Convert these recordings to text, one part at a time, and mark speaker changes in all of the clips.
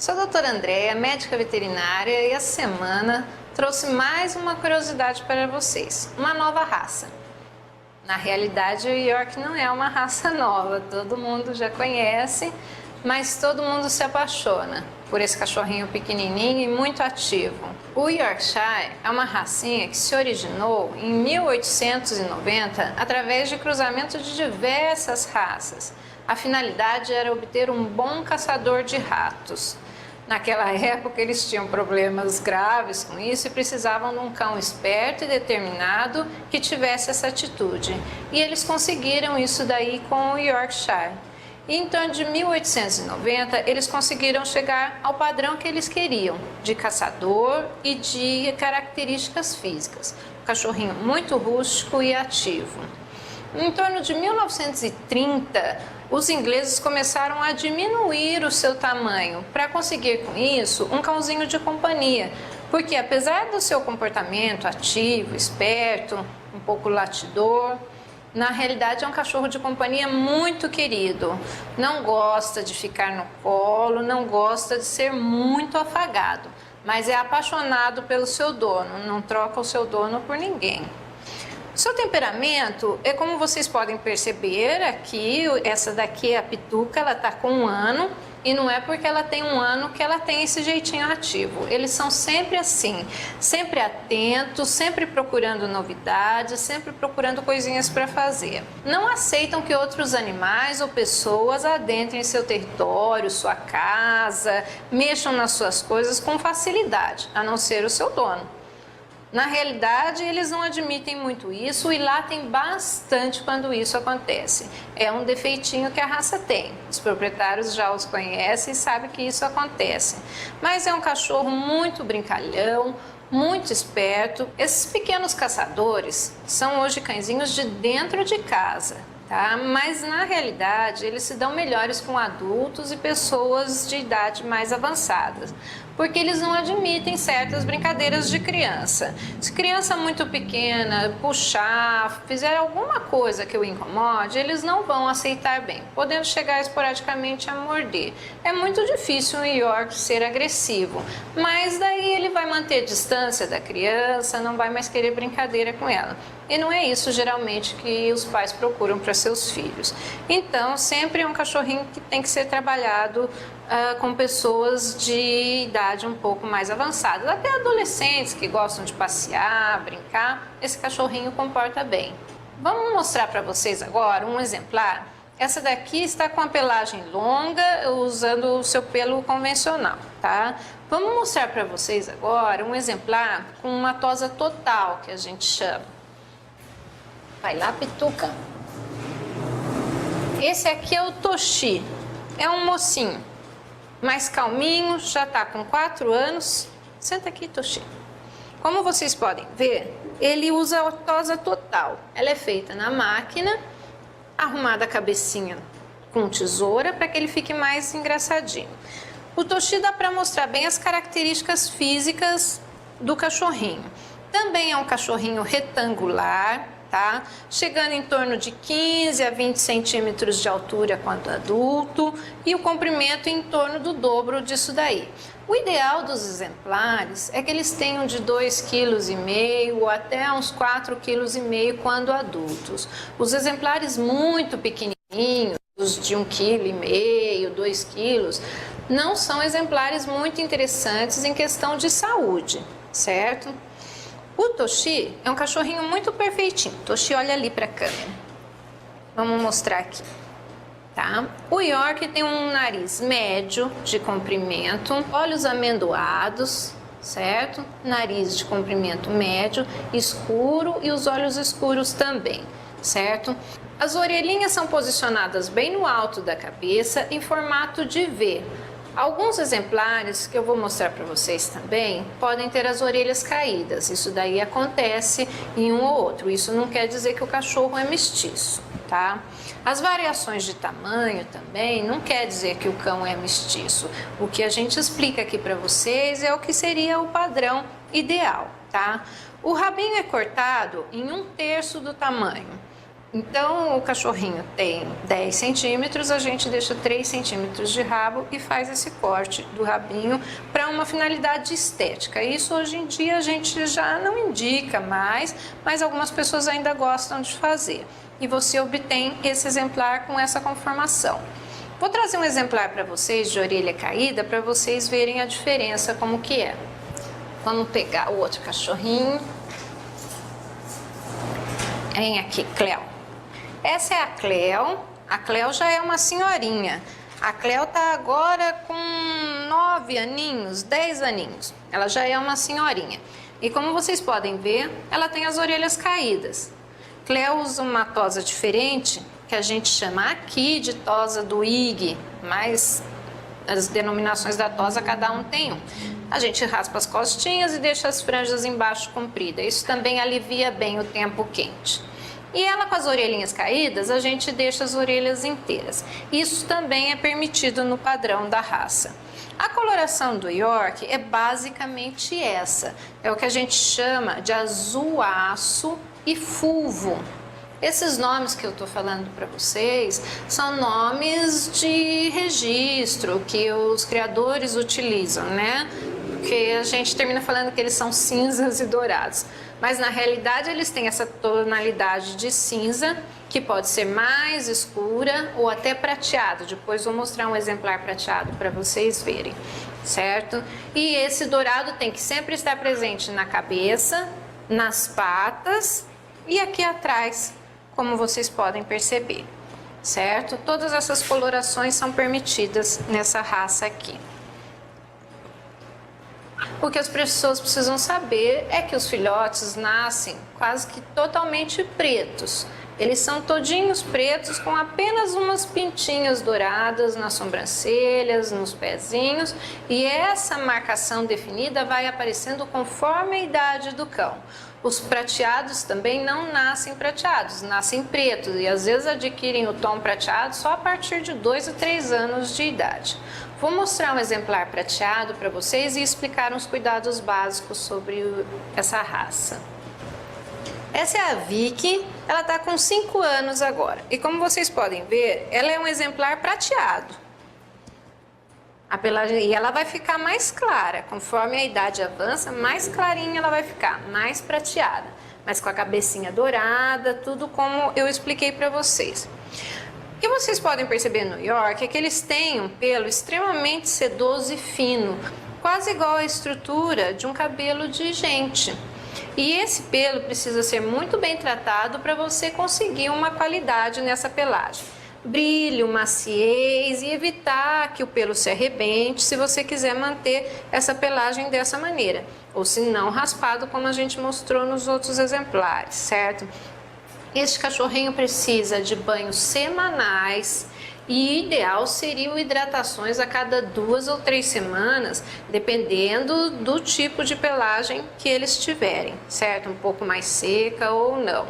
Speaker 1: Sou a doutora Andréia, médica veterinária, e essa semana trouxe mais uma curiosidade para vocês, uma nova raça. Na realidade, o York não é uma raça nova, todo mundo já conhece, mas todo mundo se apaixona por esse cachorrinho pequenininho e muito ativo. O Yorkshire é uma racinha que se originou em 1890 através de cruzamento de diversas raças. A finalidade era obter um bom caçador de ratos. Naquela época eles tinham problemas graves com isso e precisavam de um cão esperto e determinado que tivesse essa atitude. E eles conseguiram isso daí com o Yorkshire. E em torno de 1890 eles conseguiram chegar ao padrão que eles queriam, de caçador e de características físicas. Um cachorrinho muito rústico e ativo. Em torno de 1930, os ingleses começaram a diminuir o seu tamanho para conseguir com isso um cãozinho de companhia, porque apesar do seu comportamento ativo, esperto, um pouco latidor, na realidade é um cachorro de companhia muito querido. Não gosta de ficar no colo, não gosta de ser muito afagado, mas é apaixonado pelo seu dono, não troca o seu dono por ninguém. Seu temperamento é como vocês podem perceber aqui, essa daqui é a Pituca, ela está com 1 ano e não é porque ela tem 1 ano que ela tem esse jeitinho ativo. Eles são sempre assim, sempre atentos, sempre procurando novidades, sempre procurando coisinhas para fazer. Não aceitam que outros animais ou pessoas adentrem seu território, sua casa, mexam nas suas coisas com facilidade, a não ser o seu dono. Na realidade, eles não admitem muito isso e latem bastante quando isso acontece. É um defeitinho que a raça tem. Os proprietários já os conhecem e sabem que isso acontece. Mas é um cachorro muito brincalhão, muito esperto. Esses pequenos caçadores são hoje cãezinhos de dentro de casa, tá? Mas na realidade, eles se dão melhores com adultos e pessoas de idade mais avançada, porque eles não admitem certas brincadeiras de criança. Se criança muito pequena puxar, fizer alguma coisa que o incomode, eles não vão aceitar bem, podendo chegar esporadicamente a morder. É muito difícil um York ser agressivo, mas daí ele vai manter distância da criança, não vai mais querer brincadeira com ela. E não é isso geralmente que os pais procuram para seus filhos. Então, sempre é um cachorrinho que tem que ser trabalhado com pessoas de idade um pouco mais avançada, até adolescentes que gostam de passear, brincar, esse cachorrinho comporta bem. Vamos mostrar para vocês agora um exemplar. Essa daqui está com a pelagem longa, usando o seu pelo convencional, tá? Vamos mostrar para vocês agora um exemplar com uma tosa total, que a gente chama. Vai lá, Pituca. Esse aqui é o Toshi, é um mocinho. Mais calminho, já está com 4 anos. Senta aqui, Toshi. Como vocês podem ver, ele usa a tosa total. Ela é feita na máquina, arrumada a cabecinha com tesoura para que ele fique mais engraçadinho. O Toshi dá para mostrar bem as características físicas do cachorrinho. Também é um cachorrinho retangular, tá? Chegando em torno de 15 a 20 centímetros de altura quando adulto e o comprimento em torno do dobro disso daí. O ideal dos exemplares é que eles tenham de 2,5 kg até uns 4,5 kg quando adultos. Os exemplares muito pequenininhos, de 1,5 kg, 2 kg, não são exemplares muito interessantes em questão de saúde, certo? O Toshi é um cachorrinho muito perfeitinho. Toshi, olha ali para a câmera. Vamos mostrar aqui, tá? O York tem um nariz médio de comprimento, olhos amendoados, certo? Nariz de comprimento médio, escuro e os olhos escuros também, certo? As orelhinhas são posicionadas bem no alto da cabeça em formato de V. Alguns exemplares, que eu vou mostrar para vocês também, podem ter as orelhas caídas. Isso daí acontece em um ou outro. Isso não quer dizer que o cachorro é mestiço, tá? As variações de tamanho também não quer dizer que o cão é mestiço. O que a gente explica aqui para vocês é o que seria o padrão ideal, tá? O rabinho é cortado em 1/3 do tamanho. Então, o cachorrinho tem 10 centímetros, a gente deixa 3 centímetros de rabo e faz esse corte do rabinho para uma finalidade estética. Isso hoje em dia a gente já não indica mais, mas algumas pessoas ainda gostam de fazer. E você obtém esse exemplar com essa conformação. Vou trazer um exemplar para vocês de orelha caída para vocês verem a diferença como que é. Vamos pegar o outro cachorrinho. Vem aqui, Cleo. Essa é a Cleo. A Cleo já é uma senhorinha. A Cleo tá agora com 9 aninhos, 10 aninhos. Ela já é uma senhorinha. E como vocês podem ver, ela tem as orelhas caídas. Cleo usa uma tosa diferente, que a gente chama aqui de tosa do IG, mas as denominações da tosa cada um tem um. A gente raspa as costinhas e deixa as franjas embaixo compridas. Isso também alivia bem o tempo quente. E ela com as orelhinhas caídas, a gente deixa as orelhas inteiras. Isso também é permitido no padrão da raça. A coloração do York é basicamente essa. É o que a gente chama de azul aço e fulvo. Esses nomes que eu estou falando para vocês são nomes de registro que os criadores utilizam, né? Porque a gente termina falando que eles são cinzas e dourados. Mas na realidade eles têm essa tonalidade de cinza, que pode ser mais escura ou até prateado. Depois vou mostrar um exemplar prateado para vocês verem, certo? E esse dourado tem que sempre estar presente na cabeça, nas patas e aqui atrás, como vocês podem perceber, certo? Todas essas colorações são permitidas nessa raça aqui. O que as pessoas precisam saber é que os filhotes nascem quase que totalmente pretos. Eles são todinhos pretos com apenas umas pintinhas douradas nas sobrancelhas, nos pezinhos, e essa marcação definida vai aparecendo conforme a idade do cão. Os prateados também não nascem prateados, nascem pretos e às vezes adquirem o tom prateado só a partir de 2 a 3 anos de idade. Vou mostrar um exemplar prateado para vocês e explicar uns cuidados básicos sobre essa raça. Essa é a Vicky, ela está com 5 anos agora e como vocês podem ver, ela é um exemplar prateado. A pelagem, e ela vai ficar mais clara, conforme a idade avança, mais clarinha ela vai ficar, mais prateada, mas com a cabecinha dourada, tudo como eu expliquei para vocês. O que vocês podem perceber no York é que eles têm um pelo extremamente sedoso e fino, quase igual à estrutura de um cabelo de gente. E esse pelo precisa ser muito bem tratado para você conseguir uma qualidade nessa pelagem. Brilho, maciez e evitar que o pelo se arrebente se você quiser manter essa pelagem dessa maneira. Ou se não, raspado como a gente mostrou nos outros exemplares, certo? Este cachorrinho precisa de banhos semanais e ideal seriam hidratações a cada 2 ou 3 semanas, dependendo do tipo de pelagem que eles tiverem, certo? Um pouco mais seca ou não.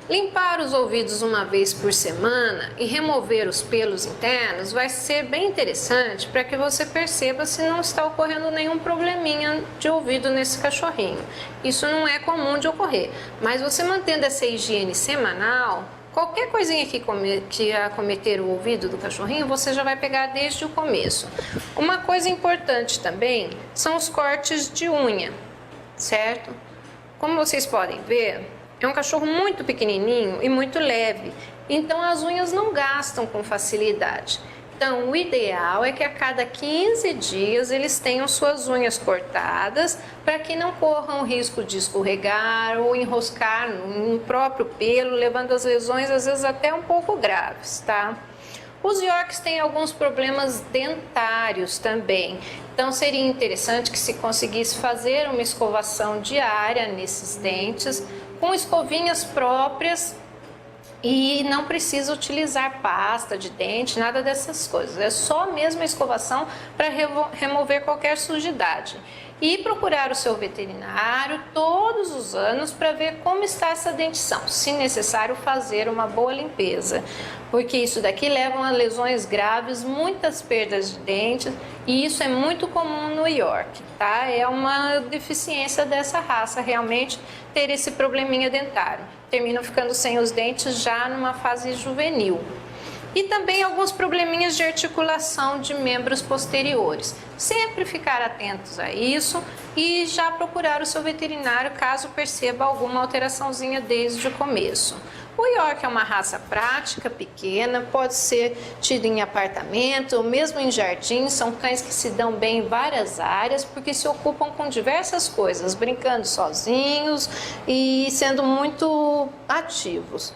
Speaker 1: Limpar os ouvidos uma vez por semana e remover os pelos internos vai ser bem interessante para que você perceba se não está ocorrendo nenhum probleminha de ouvido nesse cachorrinho. Isso não é comum de ocorrer, mas você mantendo essa higiene semanal, qualquer coisinha que acometer o ouvido do cachorrinho, você já vai pegar desde o começo. Uma coisa importante também são os cortes de unha, certo? Como vocês podem ver, é um cachorro muito pequenininho e muito leve, então as unhas não gastam com facilidade. Então, o ideal é que a cada 15 dias eles tenham suas unhas cortadas para que não corram o risco de escorregar ou enroscar no próprio pelo, levando as lesões às vezes até um pouco graves, tá? Os Yorks têm alguns problemas dentários também, então seria interessante que se conseguisse fazer uma escovação diária nesses dentes, com escovinhas próprias e não precisa utilizar pasta de dente, nada dessas coisas. É só mesmo a escovação para remover qualquer sujidade. e procurar o seu veterinário todos os anos para ver como está essa dentição, se necessário fazer uma boa limpeza, porque isso daqui leva a lesões graves, muitas perdas de dentes, e isso é muito comum no York, tá? É uma deficiência dessa raça realmente ter esse probleminha dentário. Terminam ficando sem os dentes já numa fase juvenil. E também alguns probleminhas de articulação de membros posteriores. Sempre ficar atentos a isso e já procurar o seu veterinário caso perceba alguma alteraçãozinha desde o começo. O York é uma raça prática, pequena, pode ser tido em apartamento ou mesmo em jardim. São cães que se dão bem em várias áreas porque se ocupam com diversas coisas, brincando sozinhos e sendo muito ativos.